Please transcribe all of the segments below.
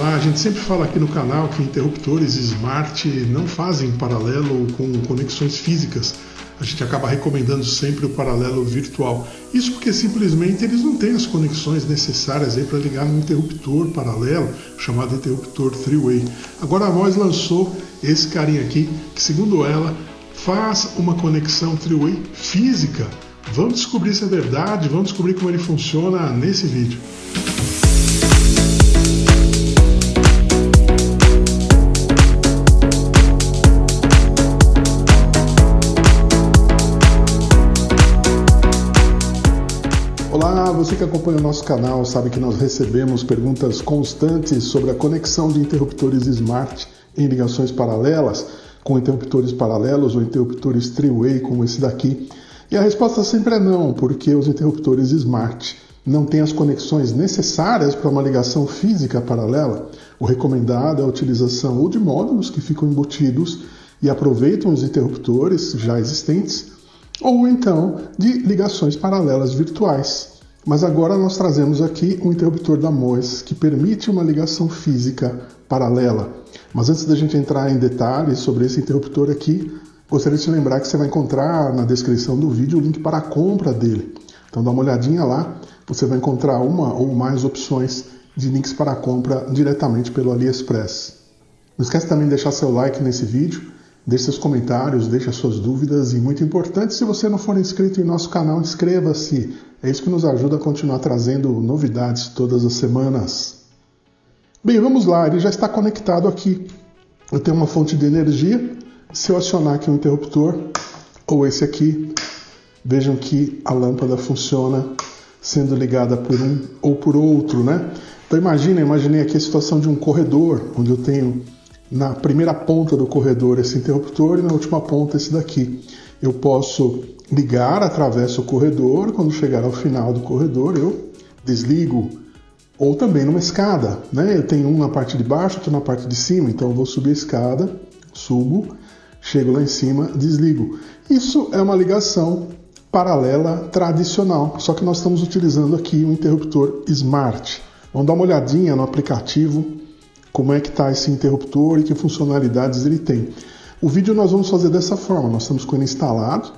Olá, a gente sempre fala aqui no canal que interruptores Smart não fazem paralelo com conexões físicas. A gente acaba recomendando sempre o paralelo virtual. Isso porque simplesmente eles não têm as conexões necessárias para ligar num interruptor paralelo, chamado interruptor three-way. Agora a Mois lançou esse carinha aqui, que segundo ela, faz uma conexão three-way física. Vamos descobrir se é verdade, vamos descobrir como ele funciona nesse vídeo. Olá, você que acompanha o nosso canal sabe que nós recebemos perguntas constantes sobre a conexão de interruptores Smart em ligações paralelas, com interruptores paralelos ou interruptores three-way como esse daqui. E a resposta sempre é não, porque os interruptores Smart não têm as conexões necessárias para uma ligação física paralela. O recomendado é a utilização ou de módulos que ficam embutidos e aproveitam os interruptores já existentes, ou então de ligações paralelas virtuais. Mas agora nós trazemos aqui um interruptor da Mois que permite uma ligação física paralela. Mas antes da gente entrar em detalhes sobre esse interruptor aqui, gostaria de te lembrar que você vai encontrar na descrição do vídeo o link para a compra dele. Então dá uma olhadinha lá, você vai encontrar uma ou mais opções de links para a compra diretamente pelo AliExpress. Não esquece também de deixar seu like nesse vídeo, deixe seus comentários, deixe suas dúvidas e, muito importante, se você não for inscrito em nosso canal, inscreva-se. É isso que nos ajuda a continuar trazendo novidades todas as semanas. Bem, vamos lá, ele já está conectado aqui. Eu tenho uma fonte de energia. Se eu acionar aqui um interruptor, ou esse aqui, vejam que a lâmpada funciona sendo ligada por um ou por outro, né? Então imaginei aqui a situação de um corredor, onde eu tenho na primeira ponta do corredor esse interruptor e na última ponta esse daqui. Eu posso ligar através do corredor, quando chegar ao final do corredor eu desligo. Ou também numa escada, né? Eu tenho um na parte de baixo, outro na parte de cima, então eu vou subir a escada, subo, chego lá em cima, desligo. Isso é uma ligação paralela tradicional, só que nós estamos utilizando aqui um interruptor Smart. Vamos dar uma olhadinha no aplicativo, como é que está esse interruptor e que funcionalidades ele tem. O vídeo nós vamos fazer dessa forma, nós estamos com ele instalado,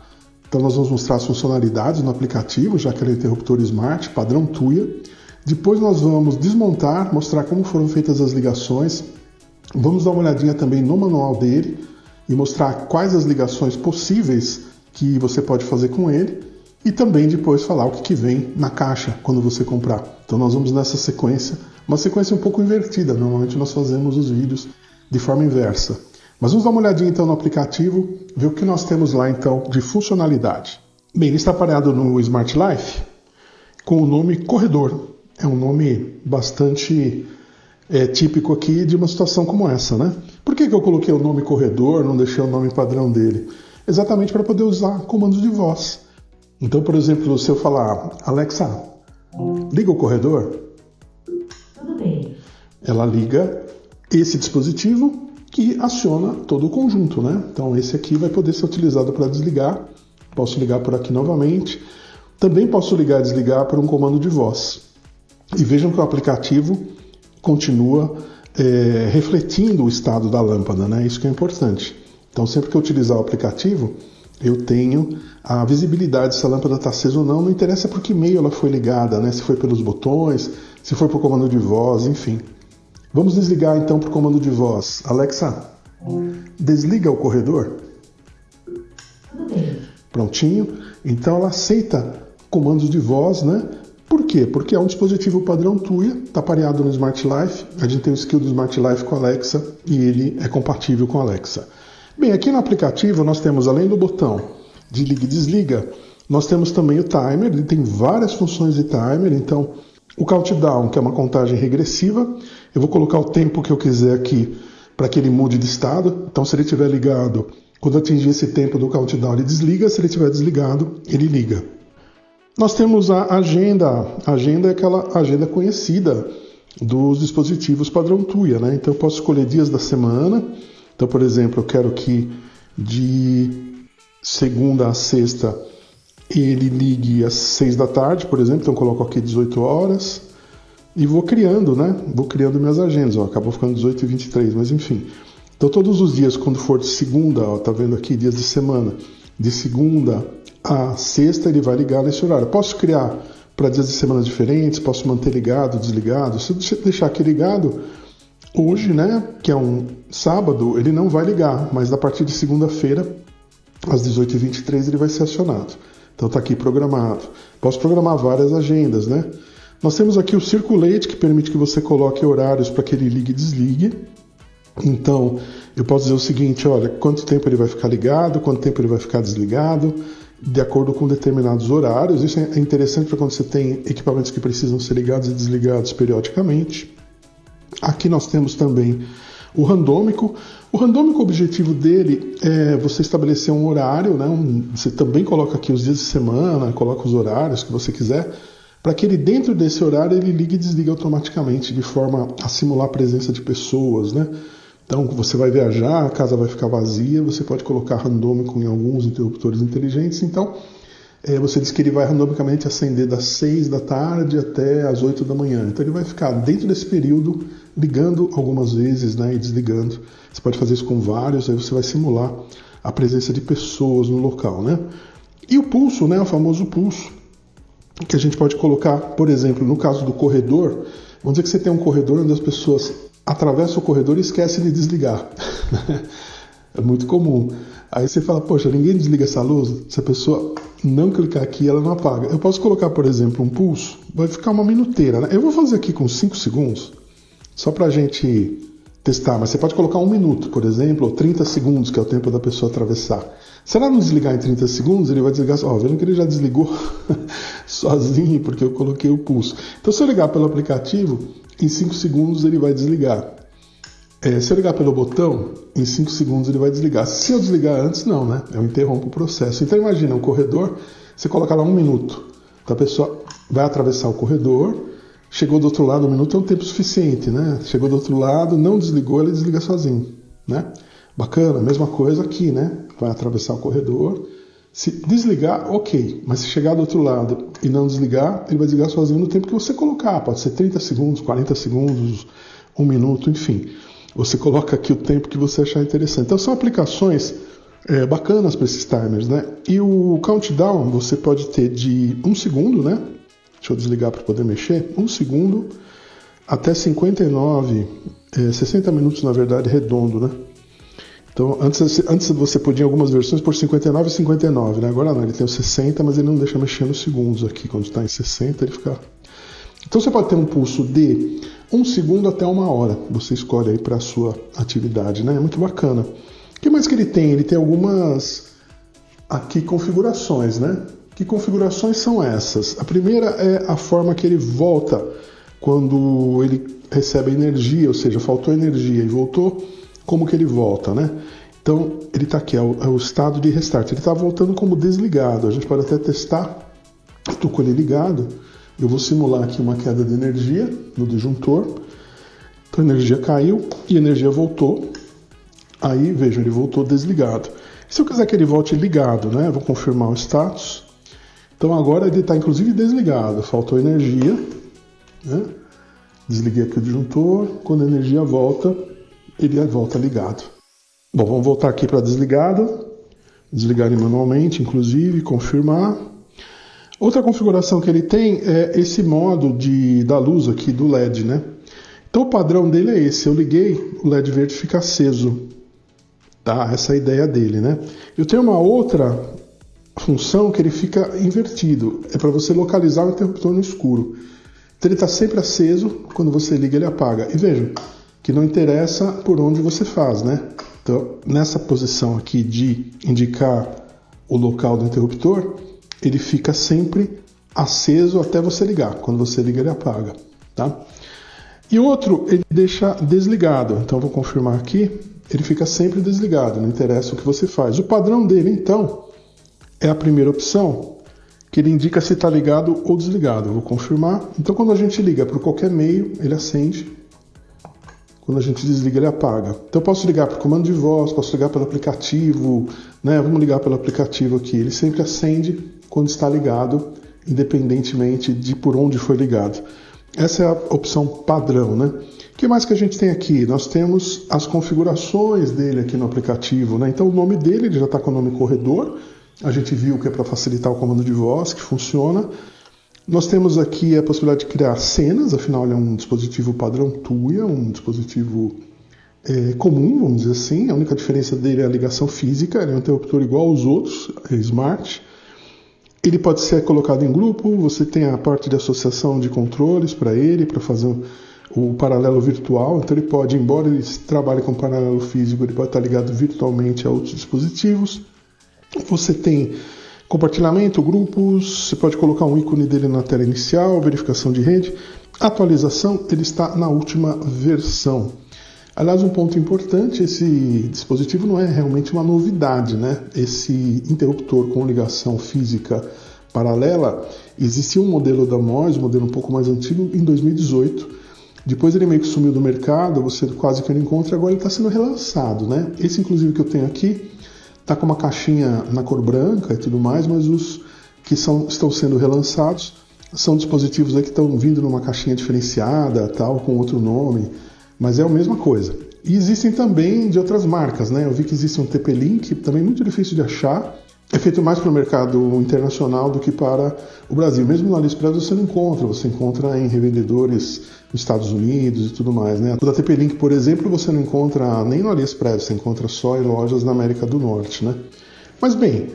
então nós vamos mostrar as funcionalidades no aplicativo, já que ele é interruptor Smart, padrão Tuya. Depois nós vamos desmontar, mostrar como foram feitas as ligações, vamos dar uma olhadinha também no manual dele e mostrar quais as ligações possíveis que você pode fazer com ele e também depois falar o que vem na caixa quando você comprar. Então nós vamos nessa sequência, uma sequência um pouco invertida, normalmente nós fazemos os vídeos de forma inversa. Mas vamos dar uma olhadinha então no aplicativo, ver o que nós temos lá então de funcionalidade. Bem, ele está aparelhado no Smart Life com o nome Corredor. É um nome bastante típico aqui de uma situação como essa, né? Por que eu coloquei o nome Corredor, não deixei o nome padrão dele? Exatamente para poder usar comandos de voz. Então, por exemplo, se eu falar, Alexa, liga o corredor, tudo bem. Ela liga esse dispositivo que aciona todo o conjunto, né? Então, esse aqui vai poder ser utilizado para desligar. Posso ligar por aqui novamente. Também posso ligar e desligar por um comando de voz. E vejam que o aplicativo continua refletindo o estado da lâmpada, né? Isso que é importante. Então, sempre que eu utilizar o aplicativo, eu tenho a visibilidade se a lâmpada está acesa ou não. Não interessa por que meio ela foi ligada, né? Se foi pelos botões, se foi por comando de voz, enfim. Vamos desligar então por comando de voz. Alexa, desliga o corredor. Tudo bem. Prontinho. Então ela aceita comandos de voz, né? Por quê? Porque é um dispositivo padrão Tuya, está pareado no Smart Life. A gente tem o skill do Smart Life com a Alexa e ele é compatível com a Alexa. Bem, aqui no aplicativo nós temos, além do botão de liga e desliga, nós temos também o timer. Ele tem várias funções de timer. Então, o countdown, que é uma contagem regressiva, eu vou colocar o tempo que eu quiser aqui para que ele mude de estado. Então, se ele estiver ligado, quando atingir esse tempo do countdown, ele desliga. Se ele estiver desligado, ele liga. Nós temos a agenda. A agenda é aquela agenda conhecida dos dispositivos padrão Tuya, né? Então, eu posso escolher dias da semana. Então, por exemplo, eu quero que de segunda a sexta ele ligue às 6 da tarde, por exemplo. Então, eu coloco aqui 18 horas. e vou criando, né? Vou criando minhas agendas. Ó, acabou ficando 18h23, mas enfim. Então todos os dias, quando for de segunda, ó, tá vendo aqui, dias de semana, de segunda a sexta, ele vai ligar nesse horário. Posso criar para dias de semana diferentes, posso manter ligado, desligado. Se eu deixar aqui ligado, hoje, né, que é um sábado, ele não vai ligar, mas a partir de segunda-feira, às 18h23, ele vai ser acionado. Então está aqui programado. Posso programar várias agendas, né? Nós temos aqui o Circulate, que permite que você coloque horários para que ele ligue e desligue. Então, eu posso dizer o seguinte, olha, quanto tempo ele vai ficar ligado, quanto tempo ele vai ficar desligado, de acordo com determinados horários. Isso é interessante para quando você tem equipamentos que precisam ser ligados e desligados periodicamente. Aqui nós temos também o randômico. O randômico, o objetivo dele é você estabelecer um horário, né? Você também coloca aqui os dias de semana, coloca os horários que você quiser, para que ele, dentro desse horário, ele ligue e desligue automaticamente, de forma a simular a presença de pessoas, né? Então, você vai viajar, a casa vai ficar vazia, você pode colocar randômico em alguns interruptores inteligentes. Então, você diz que ele vai randomicamente acender das 6 da tarde até as 8 da manhã. Então, ele vai ficar dentro desse período, ligando algumas vezes, né, e desligando. Você pode fazer isso com vários, aí você vai simular a presença de pessoas no local, né? E o pulso, né, o famoso pulso, que a gente pode colocar, por exemplo, no caso do corredor, vamos dizer que você tem um corredor onde as pessoas atravessam o corredor e esquecem de desligar. É muito comum. Aí você fala, poxa, ninguém desliga essa luz? Se a pessoa não clicar aqui, ela não apaga. Eu posso colocar, por exemplo, um pulso, vai ficar uma minuteira, né? Eu vou fazer aqui com 5 segundos, só pra gente testar, mas você pode colocar 1 minuto, por exemplo, ou 30 segundos, que é o tempo da pessoa atravessar. Se ela não desligar em 30 segundos, ele vai desligar, ó, vendo que ele já desligou sozinho, porque eu coloquei o pulso. Então, se eu ligar pelo aplicativo, em 5 segundos ele vai desligar. Se eu ligar pelo botão, em 5 segundos ele vai desligar. Se eu desligar antes, não, né? Eu interrompo o processo. Então, imagina um corredor, você coloca lá 1 minuto. Então, a pessoa vai atravessar o corredor, chegou do outro lado, 1 minuto é um tempo suficiente, né? Chegou do outro lado, não desligou, ele desliga sozinho, né? Bacana, mesma coisa aqui, né? Vai atravessar o corredor. Se desligar, ok. Mas se chegar do outro lado e não desligar, ele vai desligar sozinho no tempo que você colocar. Pode ser 30 segundos, 40 segundos, 1 minuto, enfim. Você coloca aqui o tempo que você achar interessante. Então são aplicações bacanas para esses timers, né? E o countdown você pode ter de 1 segundo, né? Deixa eu desligar para poder mexer. 1 segundo até 59, 60 minutos, na verdade, redondo, né? Então, antes você podia em algumas versões por 59 e 59, né? Agora não, ele tem os 60, mas ele não deixa mexer nos segundos aqui. Quando está em 60, ele fica... Então, você pode ter um pulso de 1 segundo até 1 hora. Você escolhe aí para a sua atividade, né? É muito bacana. O que mais que ele tem? Ele tem algumas aqui configurações, né? Que configurações são essas? A primeira é a forma que ele volta quando ele recebe energia, ou seja, faltou energia e voltou. Como que ele volta, né? Então, ele está aqui, é o estado de restart. Ele está voltando como desligado. A gente pode até testar. Estou com ele ligado. Eu vou simular aqui uma queda de energia no disjuntor. Então, a energia caiu e a energia voltou. Aí, vejam, ele voltou desligado. Se eu quiser que ele volte ligado, né? Eu vou confirmar o status. Então, agora ele está, inclusive, desligado. Faltou energia, né? Desliguei aqui o disjuntor. Quando a energia volta, ele volta ligado. Bom, vamos voltar aqui para desligado. Desligar ele manualmente, inclusive, confirmar. Outra configuração que ele tem é esse modo da luz aqui do LED, né? Então o padrão dele é esse. Eu liguei, o LED verde fica aceso. Tá? Essa é a ideia dele, né? Eu tenho uma outra função que ele fica invertido. É para você localizar o interruptor no escuro. Então ele está sempre aceso. Quando você liga, ele apaga. E vejam que não interessa por onde você faz, né? Então, nessa posição aqui de indicar o local do interruptor, ele fica sempre aceso até você ligar. Quando você liga, ele apaga, tá? E outro, ele deixa desligado. Então, vou confirmar aqui. Ele fica sempre desligado, não interessa o que você faz. O padrão dele, então, é a primeira opção, que ele indica se está ligado ou desligado. Eu vou confirmar. Então, quando a gente liga por qualquer meio, ele acende. Quando a gente desliga, ele apaga. Então, eu posso ligar por comando de voz, posso ligar pelo aplicativo, né? Vamos ligar pelo aplicativo aqui. Ele sempre acende quando está ligado, independentemente de por onde foi ligado. Essa é a opção padrão, né? O que mais que a gente tem aqui? Nós temos as configurações dele aqui no aplicativo, né? Então o nome dele ele já está com o nome corredor. A gente viu que é para facilitar o comando de voz, que funciona. Nós temos aqui a possibilidade de criar cenas, afinal ele é um dispositivo padrão TUIA, um dispositivo comum, vamos dizer assim. A única diferença dele é a ligação física, ele é um interruptor igual aos outros, é Smart. Ele pode ser colocado em grupo, você tem a parte de associação de controles para ele, para fazer o paralelo virtual. Então ele pode, embora ele trabalhe com paralelo físico, ele pode estar ligado virtualmente a outros dispositivos. Você tem compartilhamento, grupos, você pode colocar um ícone dele na tela inicial, verificação de rede. Atualização, ele está na última versão. Aliás, um ponto importante, esse dispositivo não é realmente uma novidade, né? Esse interruptor com ligação física paralela, existia um modelo da MOS, um modelo um pouco mais antigo, em 2018. Depois ele meio que sumiu do mercado, você quase que não encontra, agora ele está sendo relançado, né? Esse, inclusive, que eu tenho aqui, está com uma caixinha na cor branca e tudo mais, mas os que estão sendo relançados são dispositivos aí que estão vindo numa caixinha diferenciada, tal, com outro nome, mas é a mesma coisa. E existem também de outras marcas, né? Eu vi que existe um TP-Link, também muito difícil de achar, é feito mais para o mercado internacional do que para o Brasil. Mesmo no AliExpress você encontra em revendedores nos Estados Unidos e tudo mais, né? O da TP-Link, por exemplo, você não encontra nem no AliExpress, você encontra só em lojas na América do Norte, né? Mas bem,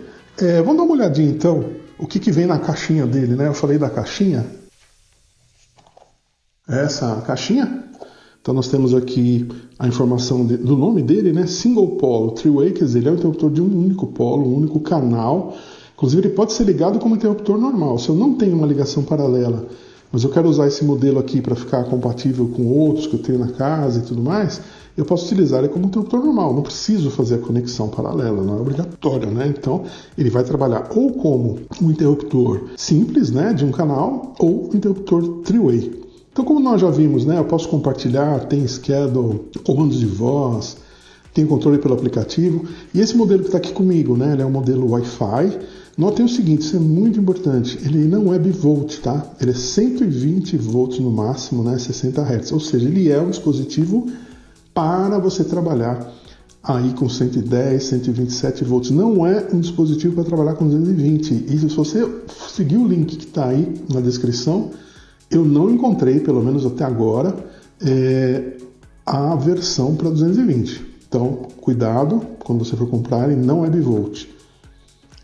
vamos dar uma olhadinha então, o que vem na caixinha dele, né? Eu falei da caixinha, essa caixinha. Então nós temos aqui a informação do nome dele, né? Single polo, three-way, quer dizer, ele é um interruptor de um único polo, um único canal. Inclusive ele pode ser ligado como interruptor normal. Se eu não tenho uma ligação paralela, mas eu quero usar esse modelo aqui para ficar compatível com outros que eu tenho na casa e tudo mais, eu posso utilizar ele como interruptor normal. Não preciso fazer a conexão paralela, não é obrigatório, né? Então ele vai trabalhar ou como um interruptor simples, né, de um canal, ou um interruptor three-way. Então, como nós já vimos, né, eu posso compartilhar, tem schedule, comandos de voz, tem controle pelo aplicativo. E esse modelo que está aqui comigo, né, ele é um modelo Wi-Fi. Notem o seguinte, isso é muito importante, ele não é bivolt, tá? Ele é 120 volts no máximo, né, 60 Hz. Ou seja, ele é um dispositivo para você trabalhar aí com 110, 127 volts. Não é um dispositivo para trabalhar com 220. E se você seguir o link que está aí na descrição, eu não encontrei, pelo menos até agora, a versão para 220. Então, cuidado quando você for comprar, ele não é bivolt.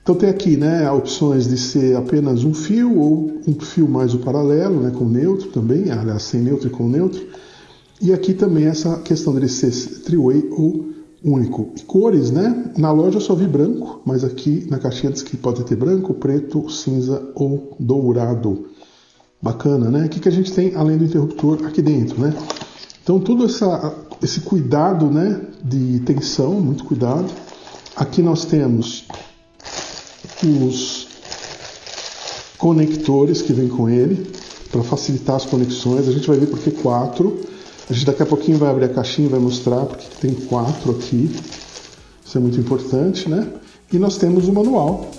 Então tem aqui, né, opções de ser apenas um fio ou um fio mais o paralelo, né, com neutro também, aliás, sem neutro e com neutro. E aqui também essa questão dele ser three-way ou único. E cores, né, na loja eu só vi branco, mas aqui na caixinha diz que pode ter branco, preto, cinza ou dourado. Bacana, né? O que a gente tem além do interruptor aqui dentro, né? Então todo esse cuidado, né, de tensão, muito cuidado. Aqui nós temos os conectores que vem com ele para facilitar as conexões. A gente vai ver porque 4. A gente daqui a pouquinho vai abrir a caixinha e vai mostrar porque tem 4 aqui. Isso é muito importante, né? E nós temos o manual,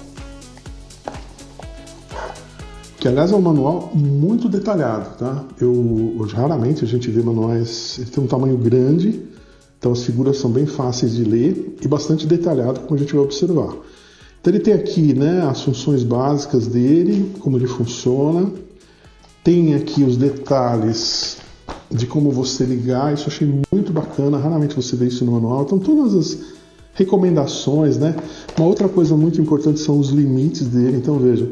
que aliás é um manual muito detalhado, tá? Raramente a gente vê manuais, ele tem um tamanho grande, então as figuras são bem fáceis de ler e bastante detalhado, como a gente vai observar. Então ele tem aqui, né, as funções básicas dele, como ele funciona, tem aqui os detalhes de como você ligar, isso eu achei muito bacana, raramente você vê isso no manual, então todas as recomendações, né? Uma outra coisa muito importante são os limites dele, então veja,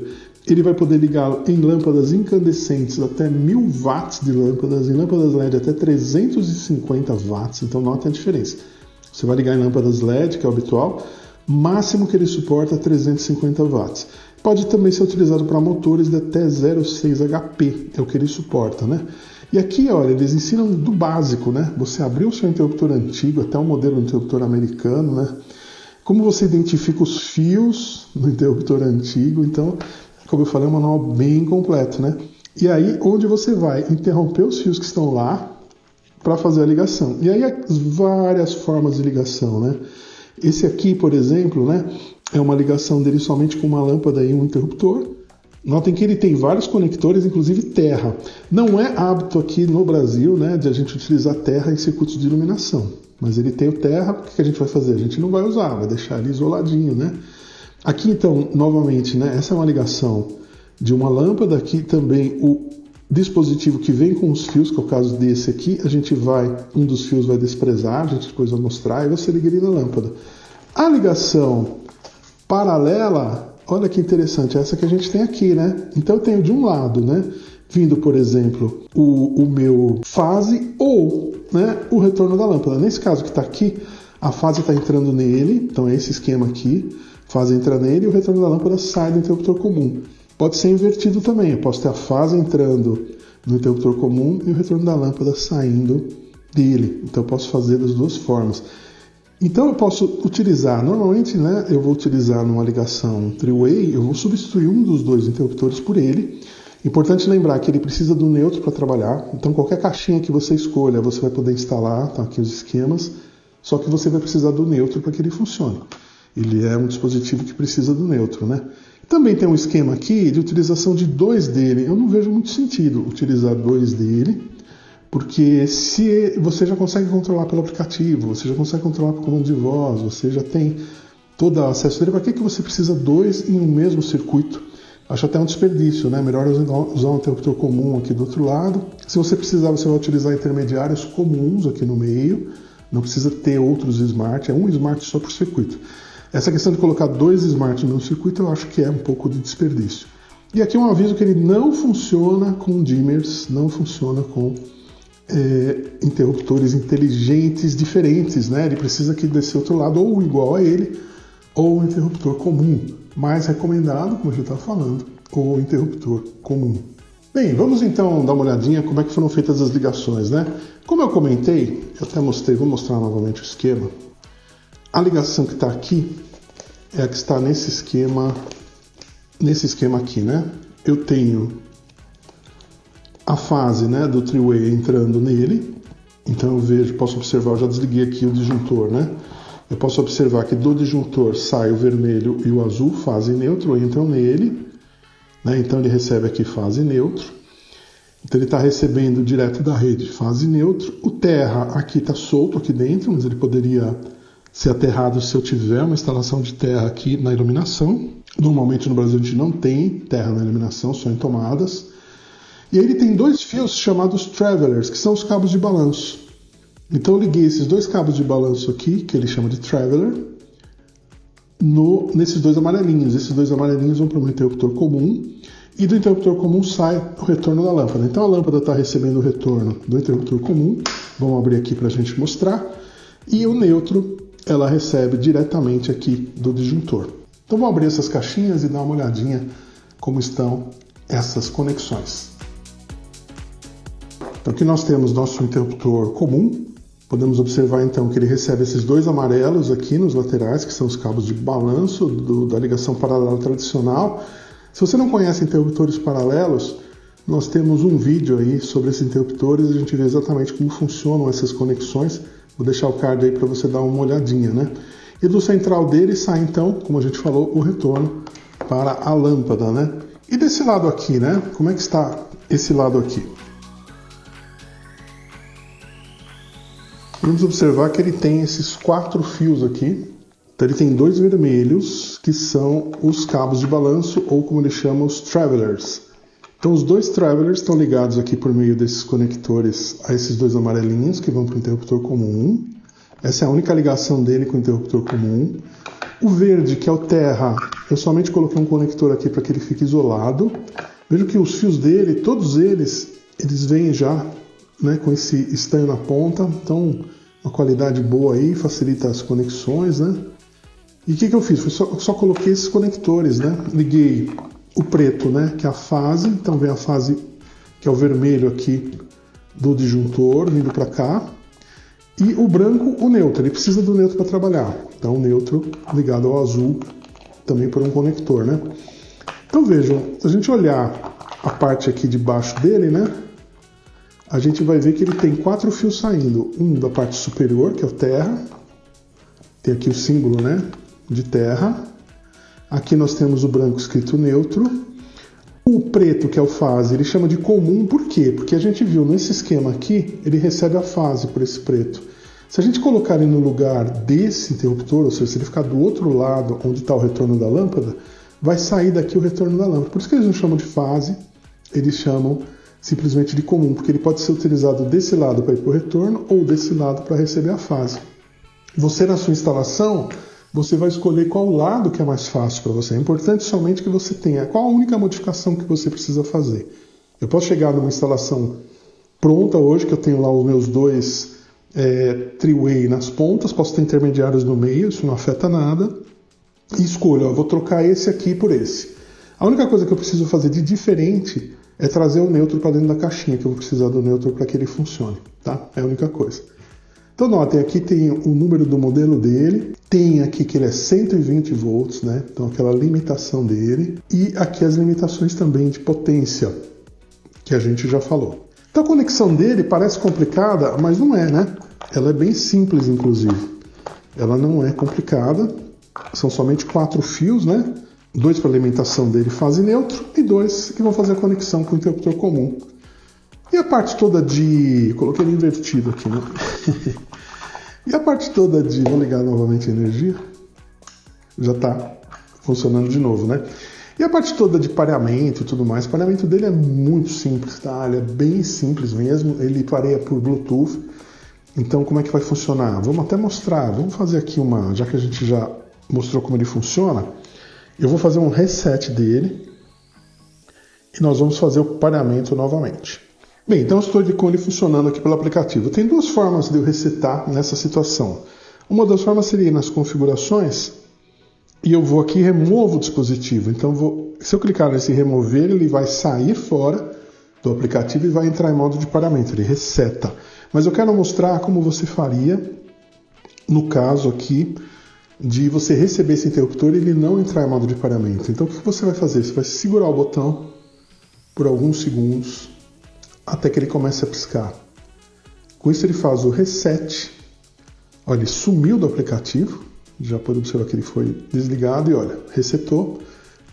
ele vai poder ligar em lâmpadas incandescentes até 1000 watts de lâmpadas, em lâmpadas LED até 350 watts, então notem a diferença. Você vai ligar em lâmpadas LED, que é o habitual, máximo que ele suporta é 350 watts. Pode também ser utilizado para motores de até 0,6 HP, é o que ele suporta, né? E aqui, olha, eles ensinam do básico, né? Você abrir o seu interruptor antigo, até o modelo do interruptor americano, né? Como você identifica os fios no interruptor antigo, então, como eu falei, é um manual bem completo, né? E aí, onde você vai interromper os fios que estão lá para fazer a ligação. E aí, as várias formas de ligação, né? Esse aqui, por exemplo, né, é uma ligação dele somente com uma lâmpada e um interruptor. Notem que ele tem vários conectores, inclusive terra. Não é hábito aqui no Brasil, né, de a gente utilizar terra em circuitos de iluminação. Mas ele tem o terra, o que a gente vai fazer? A gente não vai usar, vai deixar ele isoladinho, né? Aqui então, novamente, né, essa é uma ligação de uma lâmpada. Aqui também o dispositivo que vem com os fios, que é o caso desse aqui, um dos fios vai desprezar, a gente depois vai mostrar, e você liga ele na lâmpada. A ligação paralela, olha que interessante, essa que a gente tem aqui, né? Então eu tenho de um lado, né, vindo, por exemplo, o meu fase ou, né, o retorno da lâmpada. Nesse caso que está aqui, a fase está entrando nele, então é esse esquema aqui, fase entra nele e o retorno da lâmpada sai do interruptor comum. Pode ser invertido também, eu posso ter a fase entrando no interruptor comum e o retorno da lâmpada saindo dele. Então eu posso fazer das duas formas. Então eu posso utilizar, normalmente, né, eu vou utilizar numa ligação three-way, eu vou substituir um dos dois interruptores por ele. Importante lembrar que ele precisa do neutro para trabalhar, então qualquer caixinha que você escolha, você vai poder instalar, tá aqui os esquemas, só que você vai precisar do neutro para que ele funcione. Ele é um dispositivo que precisa do neutro, né? Também tem um esquema aqui de utilização de dois dele. Eu não vejo muito sentido utilizar dois dele, porque se você já consegue controlar pelo aplicativo, você já consegue controlar por comando de voz, você já tem todo o acesso dele, para que você precisa dois em um mesmo circuito? Acho até um desperdício, né? Melhor usar um interruptor comum aqui do outro lado. Se você precisar, você vai utilizar intermediários comuns aqui no meio, não precisa ter outros smart, é um smart só por circuito. Essa questão de colocar dois smarts no circuito eu acho que é um pouco de desperdício. E aqui um aviso que ele não funciona com dimmers, não funciona com interruptores inteligentes diferentes, né? Ele precisa aqui desse outro lado ou igual a ele ou um interruptor comum. Mais recomendado, como eu já estava falando, o interruptor comum. Bem, vamos então dar uma olhadinha como é que foram feitas as ligações, né? Como eu comentei, eu até mostrei, vou mostrar novamente o esquema. A ligação que está aqui é a que está nesse esquema aqui, né? Eu tenho a fase, né, do three-way entrando nele, então posso observar, eu já desliguei aqui o disjuntor, né? Eu posso observar que do disjuntor sai o vermelho e o azul, fase e neutro, entram nele, né? Então ele recebe aqui fase e neutro. Então ele está recebendo direto da rede fase e neutro. O terra aqui está solto aqui dentro, mas ele poderia ser aterrado se eu tiver uma instalação de terra aqui na iluminação. Normalmente no Brasil a gente não tem terra na iluminação, só em tomadas. E aí ele tem dois fios chamados travelers, que são os cabos de balanço. Então eu liguei esses dois cabos de balanço aqui, que ele chama de traveler, nesses dois amarelinhos. Esses dois amarelinhos vão para um interruptor comum, e do interruptor comum sai o retorno da lâmpada. Então a lâmpada está recebendo o retorno do interruptor comum, vamos abrir aqui para a gente mostrar, e o neutro ela recebe diretamente aqui do disjuntor. Então vamos abrir essas caixinhas e dar uma olhadinha como estão essas conexões. Então aqui nós temos nosso interruptor comum. Podemos observar então que ele recebe esses dois amarelos aqui nos laterais, que são os cabos de balanço da ligação paralela tradicional. Se você não conhece interruptores paralelos, nós temos um vídeo aí sobre esses interruptores, a gente vê exatamente como funcionam essas conexões. Vou deixar o card aí para você dar uma olhadinha, né? E do central dele sai então, como a gente falou, o retorno para a lâmpada, né? E desse lado aqui, né? Como é que está esse lado aqui? Vamos observar que ele tem esses 4 fios aqui. Então ele tem 2 vermelhos, que são os cabos de balanço, ou como ele chama, os travelers. Então os 2 travelers estão ligados aqui por meio desses conectores a esses 2 amarelinhos, que vão para o interruptor comum. Essa é a única ligação dele com o interruptor comum. O verde, que é o terra, eu somente coloquei um conector aqui para que ele fique isolado. Veja que os fios dele, todos eles vêm já, né, com esse estanho na ponta, então uma qualidade boa aí, facilita as conexões, né? E o que eu fiz? Eu só coloquei esses conectores, né? Liguei o preto, né, que é a fase, então vem a fase que é o vermelho aqui do disjuntor vindo para cá, e o branco, o neutro, ele precisa do neutro para trabalhar, então o neutro ligado ao azul também por um conector, né? Então vejam, se a gente olhar a parte aqui de baixo dele, né, a gente vai ver que ele tem 4 fios saindo, um da parte superior, que é o terra, tem aqui o símbolo, né, de terra. Aqui nós temos o branco escrito neutro. O preto, que é o fase, ele chama de comum, por quê? Porque a gente viu nesse esquema aqui, ele recebe a fase por esse preto. Se a gente colocar ele no lugar desse interruptor, ou seja, se ele ficar do outro lado, onde está o retorno da lâmpada, vai sair daqui o retorno da lâmpada. Por isso que eles não chamam de fase, eles chamam simplesmente de comum, porque ele pode ser utilizado desse lado para ir para o retorno ou desse lado para receber a fase. Você, na sua instalação, você vai escolher qual lado que é mais fácil para você. É importante somente que você tenha qual a única modificação que você precisa fazer. Eu posso chegar numa instalação pronta hoje, que eu tenho lá os meus dois three-way nas pontas, posso ter intermediários no meio, isso não afeta nada, e escolho, eu vou trocar esse aqui por esse. A única coisa que eu preciso fazer de diferente é trazer o neutro para dentro da caixinha, que eu vou precisar do neutro para que ele funcione, tá? É a única coisa. Então notem, aqui tem o número do modelo dele, tem aqui que ele é 120 volts, né? Então aquela limitação dele, e aqui as limitações também de potência, que a gente já falou. Então a conexão dele parece complicada, mas não é, né? Ela é bem simples, inclusive. Ela não é complicada, são somente 4 fios, né? 2 para alimentação dele fase neutro e 2 que vão fazer a conexão com o interruptor comum. E a parte toda de... Coloquei ele invertido aqui, né? E a parte toda de... Vou ligar novamente a energia. Já está funcionando de novo, né? E a parte toda de pareamento e tudo mais. O pareamento dele é muito simples, tá? Ele é bem simples mesmo. Ele pareia por Bluetooth. Então, como é que vai funcionar? Vamos até mostrar. Vamos fazer aqui uma... Já que a gente já mostrou como ele funciona, eu vou fazer um reset dele. E nós vamos fazer o pareamento novamente. Bem, então eu estou com ele funcionando aqui pelo aplicativo. Tem 2 formas de eu resetar nessa situação. Uma das formas seria ir nas configurações e eu vou aqui e removo o dispositivo. Então, se eu clicar nesse remover, ele vai sair fora do aplicativo e vai entrar em modo de pareamento. Ele reseta. Mas eu quero mostrar como você faria no caso aqui de você receber esse interruptor e ele não entrar em modo de pareamento. Então, o que você vai fazer? Você vai segurar o botão por alguns segundos até que ele comece a piscar. Com isso ele faz o reset. Olha, ele sumiu do aplicativo. Já pode observar que ele foi desligado e olha, resetou.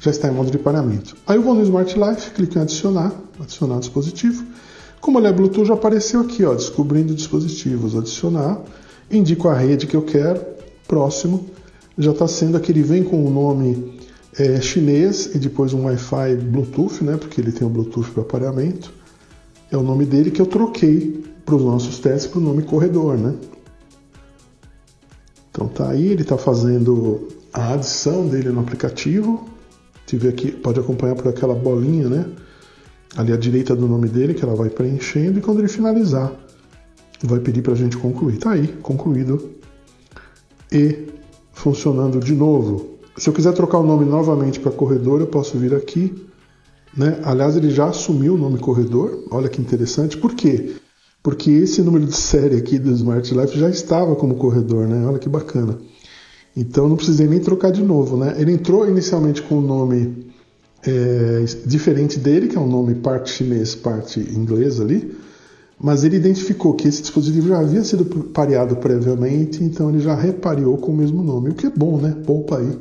Já está em modo de pareamento. Aí eu vou no Smart Life, clico em adicionar dispositivo. Como ele é Bluetooth, já apareceu aqui, ó, descobrindo dispositivos, adicionar. Indico a rede que eu quero, próximo. Já está sendo aqui, ele vem com o nome chinês e depois um Wi-Fi Bluetooth, né, porque ele tem o Bluetooth para pareamento. É o nome dele que eu troquei para os nossos testes para o nome corredor, né? Então tá aí, ele está fazendo a adição dele no aplicativo. Você vê aqui, pode acompanhar por aquela bolinha, né? Ali à direita do nome dele, que ela vai preenchendo, e quando ele finalizar, vai pedir para a gente concluir. Tá aí, concluído e funcionando de novo. Se eu quiser trocar o nome novamente para corredor, eu posso vir aqui, né? Aliás, ele já assumiu o nome corredor, olha que interessante. Por quê? Porque esse número de série aqui do Smart Life já estava como corredor, né? Olha que bacana. Então não precisei nem trocar de novo, né? Ele entrou inicialmente com o nome diferente dele, que é um nome parte chinês, parte inglês ali, mas ele identificou que esse dispositivo já havia sido pareado previamente, então ele já repareou com o mesmo nome, o que é bom, né? Poupa aí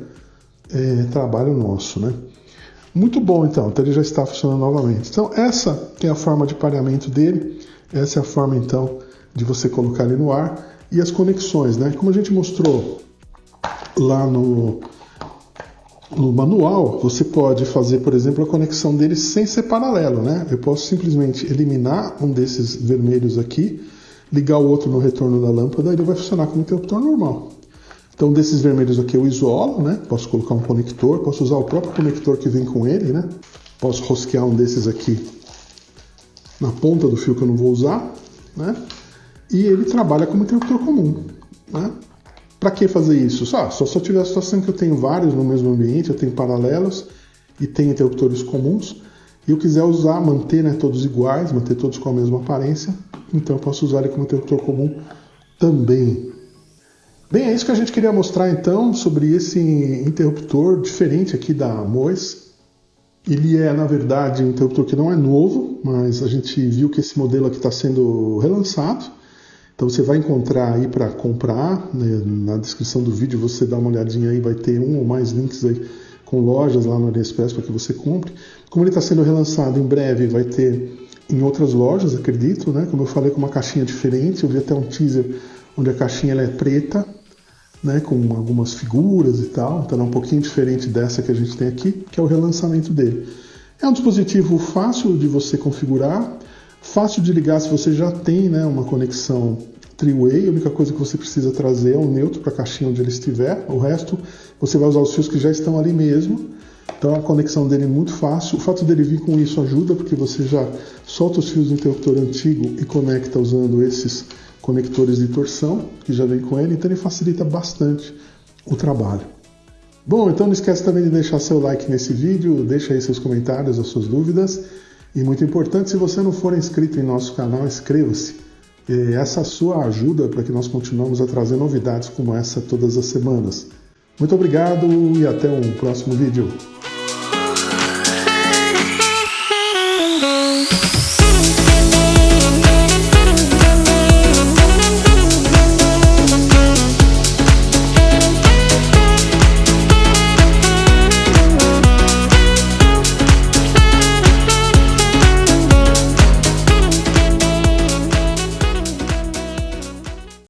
trabalho nosso, né? Muito bom, então ele já está funcionando novamente. Então essa é a forma de pareamento dele, essa é a forma então de você colocar ele no ar. E as conexões, né? Como a gente mostrou lá no manual, você pode fazer, por exemplo, a conexão dele sem ser paralelo, né? Eu posso simplesmente eliminar um desses vermelhos aqui, ligar o outro no retorno da lâmpada e ele vai funcionar como interruptor normal. Então, desses vermelhos aqui eu isolo, né? Posso colocar um conector, posso usar o próprio conector que vem com ele, né? Posso rosquear um desses aqui na ponta do fio que eu não vou usar, né? E ele trabalha como interruptor comum, né? Para que fazer isso? Só se eu tiver a situação que eu tenho vários no mesmo ambiente, eu tenho paralelos e tenho interruptores comuns, e eu quiser usar, manter, né, todos iguais, manter todos com a mesma aparência, então eu posso usar ele como interruptor comum também. Bem, é isso que a gente queria mostrar então sobre esse interruptor diferente aqui da Mois. Ele é, na verdade, um interruptor que não é novo, mas a gente viu que esse modelo aqui está sendo relançado. Então você vai encontrar aí para comprar, né? Na descrição do vídeo você dá uma olhadinha aí, vai ter um ou mais links aí com lojas lá no AliExpress para que você compre. Como ele está sendo relançado em breve, vai ter em outras lojas, acredito, né? Como eu falei, com uma caixinha diferente. Eu vi até um teaser onde a caixinha ela é preta, né? Com algumas figuras e tal. Então é um pouquinho diferente dessa que a gente tem aqui, que é o relançamento dele. É um dispositivo fácil de você configurar, fácil de ligar se você já tem, né, uma conexão three-way. A única coisa que você precisa trazer é um neutro para a caixinha onde ele estiver. O resto você vai usar os fios que já estão ali mesmo. Então a conexão dele é muito fácil. O fato dele vir com isso ajuda, porque você já solta os fios do interruptor antigo e conecta usando esses conectores de torção, que já vem com ele, então ele facilita bastante o trabalho. Bom, então não esquece também de deixar seu like nesse vídeo, deixa aí seus comentários, as suas dúvidas. E muito importante, se você não for inscrito em nosso canal, inscreva-se. Essa sua ajuda para que nós continuemos a trazer novidades como essa todas as semanas. Muito obrigado e até um próximo vídeo.